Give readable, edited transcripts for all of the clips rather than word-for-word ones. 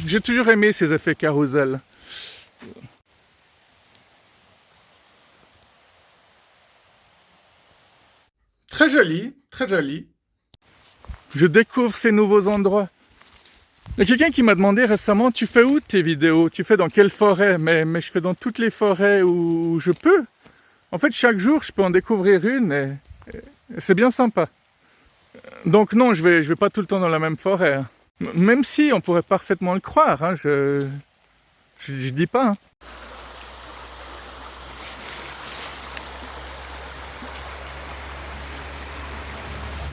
J'ai toujours aimé ces effets carrousel. Très joli, très joli. Je découvre ces nouveaux endroits. Il y a quelqu'un qui m'a demandé récemment, tu fais où tes vidéos? Tu fais dans quelle forêt? Mais je fais dans toutes les forêts où je peux. En fait, chaque jour, je peux en découvrir une et c'est bien sympa. Donc non, je vais pas tout le temps dans la même forêt, hein. Même si on pourrait parfaitement le croire, hein, je dis pas, hein.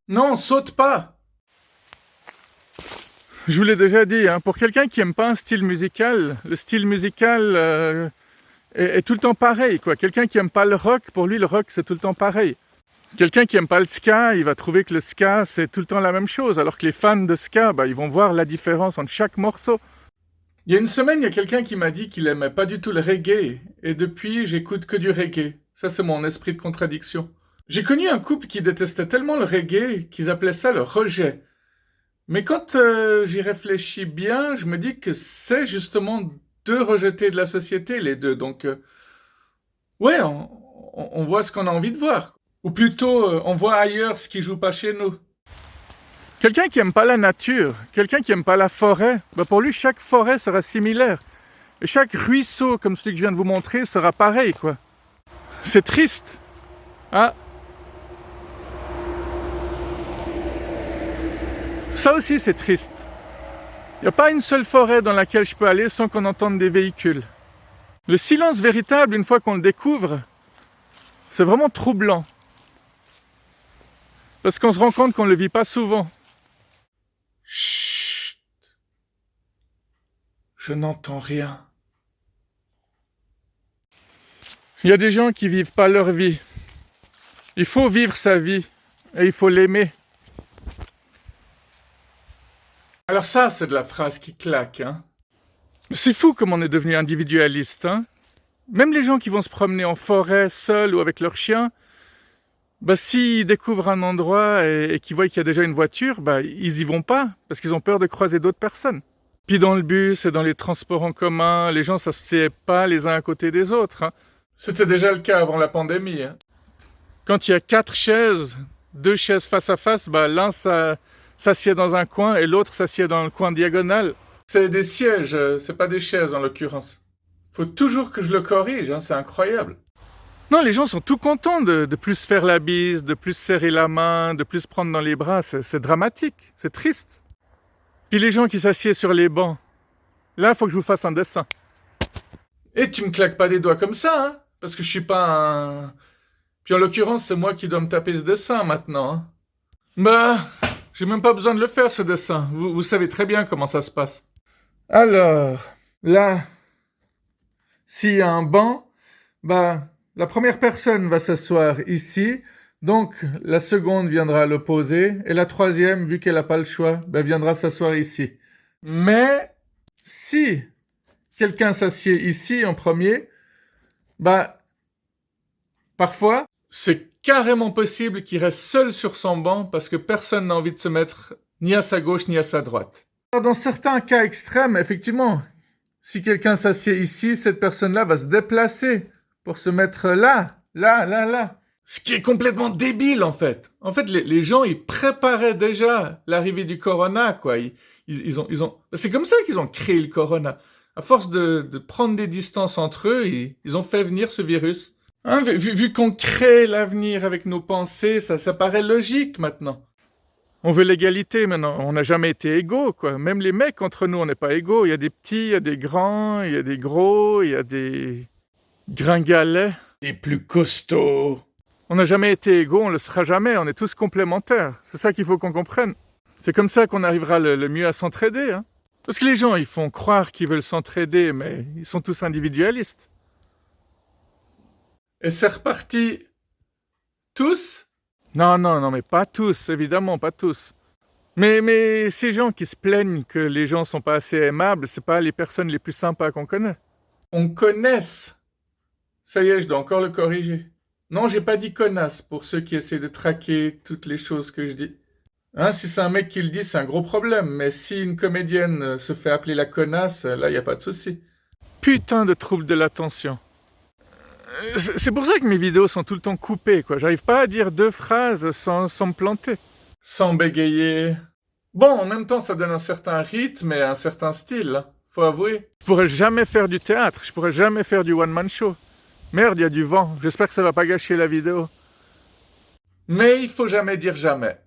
Non, saute pas! Je vous l'ai déjà dit, hein, pour quelqu'un qui aime pas un style musical, le style musical est tout le temps pareil, quoi. Quelqu'un qui aime pas le rock, pour lui, le rock, c'est tout le temps pareil. Quelqu'un qui aime pas le ska, il va trouver que le ska, c'est tout le temps la même chose, alors que les fans de ska, ils vont voir la différence entre chaque morceau. Il y a une semaine, il y a quelqu'un qui m'a dit qu'il aimait pas du tout le reggae, et depuis, j'écoute que du reggae. Ça, c'est mon esprit de contradiction. J'ai connu un couple qui détestait tellement le reggae qu'ils appelaient ça le rejet. Mais quand j'y réfléchis bien, je me dis que c'est justement deux rejetés de la société, les deux. Donc, ouais, on voit ce qu'on a envie de voir. Ou plutôt, on voit ailleurs ce qui joue pas chez nous. Quelqu'un qui aime pas la nature, quelqu'un qui aime pas la forêt, pour lui, chaque forêt sera similaire. Et chaque ruisseau, comme celui que je viens de vous montrer, sera pareil, quoi. C'est triste. Ah, ça aussi, c'est triste. Il n'y a pas une seule forêt dans laquelle je peux aller sans qu'on entende des véhicules. Le silence véritable, une fois qu'on le découvre, c'est vraiment troublant. Parce qu'on se rend compte qu'on ne le vit pas souvent. Chut, je n'entends rien. Il y a des gens qui vivent pas leur vie. Il faut vivre sa vie et il faut l'aimer. Alors ça, c'est de la phrase qui claque, hein. C'est fou comme on est devenu individualiste, hein. Même les gens qui vont se promener en forêt, seuls ou avec leurs chiens, s'ils découvrent un endroit et qu'ils voient qu'il y a déjà une voiture, ils y vont pas, parce qu'ils ont peur de croiser d'autres personnes. Puis dans le bus et dans les transports en commun, les gens ne s'assiedent pas les uns à côté des autres, hein. C'était déjà le cas avant la pandémie, hein. Quand il y a 4 chaises, 2 chaises face à face, l'un s'assied dans un coin et l'autre s'assied dans le coin diagonal. C'est des sièges, c'est pas des chaises en l'occurrence. Faut toujours que je le corrige, hein, c'est incroyable. Non, les gens sont tout contents de plus faire la bise, de plus serrer la main, de plus prendre dans les bras. C'est dramatique, c'est triste. Puis les gens qui s'assiedent sur les bancs. Là, il faut que je vous fasse un dessin. Et tu me claques pas des doigts comme ça, hein, parce que je suis pas un... Puis en l'occurrence, c'est moi qui dois me taper ce dessin maintenant, hein. J'ai même pas besoin de le faire, ce dessin. Vous savez très bien comment ça se passe. Alors, là, s'il y a un banc, la première personne va s'asseoir ici, donc la seconde viendra à l'opposé, et la troisième, vu qu'elle n'a pas le choix, viendra s'asseoir ici. Mais si quelqu'un s'assied ici en premier, parfois, c'est carrément possible qu'il reste seul sur son banc parce que personne n'a envie de se mettre ni à sa gauche ni à sa droite. Alors, dans certains cas extrêmes, effectivement, si quelqu'un s'assied ici, cette personne-là va se déplacer pour se mettre là. Ce qui est complètement débile, en fait. En fait, les gens, ils préparaient déjà l'arrivée du corona, quoi. Ils ont... C'est comme ça qu'ils ont créé le corona. À force de prendre des distances entre eux, ils ont fait venir ce virus. Hein, vu qu'on crée l'avenir avec nos pensées, ça paraît logique maintenant. On veut l'égalité maintenant, on n'a jamais été égaux, quoi. Même les mecs, entre nous, on n'est pas égaux. Il y a des petits, il y a des grands, il y a des gros, il y a des gringalets, des plus costauds. On n'a jamais été égaux, on le sera jamais, on est tous complémentaires. C'est ça qu'il faut qu'on comprenne. C'est comme ça qu'on arrivera le mieux à s'entraider, hein. Parce que les gens, ils font croire qu'ils veulent s'entraider, mais ils sont tous individualistes. Et c'est reparti. Tous? Non, mais pas tous, évidemment, pas tous. Mais ces gens qui se plaignent que les gens sont pas assez aimables, c'est pas les personnes les plus sympas qu'on connaît. On connaisse. Ça y est, je dois encore le corriger. Non, j'ai pas dit connasse pour ceux qui essaient de traquer toutes les choses que je dis. Hein, si c'est un mec qui le dit, c'est un gros problème. Mais si une comédienne se fait appeler la connasse, là, y a pas de souci. Putain de trouble de l'attention. C'est pour ça que mes vidéos sont tout le temps coupées, quoi. J'arrive pas à dire 2 phrases sans me planter. Sans bégayer. Bon, en même temps, ça donne un certain rythme et un certain style, hein, faut avouer. Je pourrais jamais faire du théâtre, je pourrais jamais faire du one-man show. Merde, il y a du vent, j'espère que ça va pas gâcher la vidéo. Mais il faut jamais dire jamais.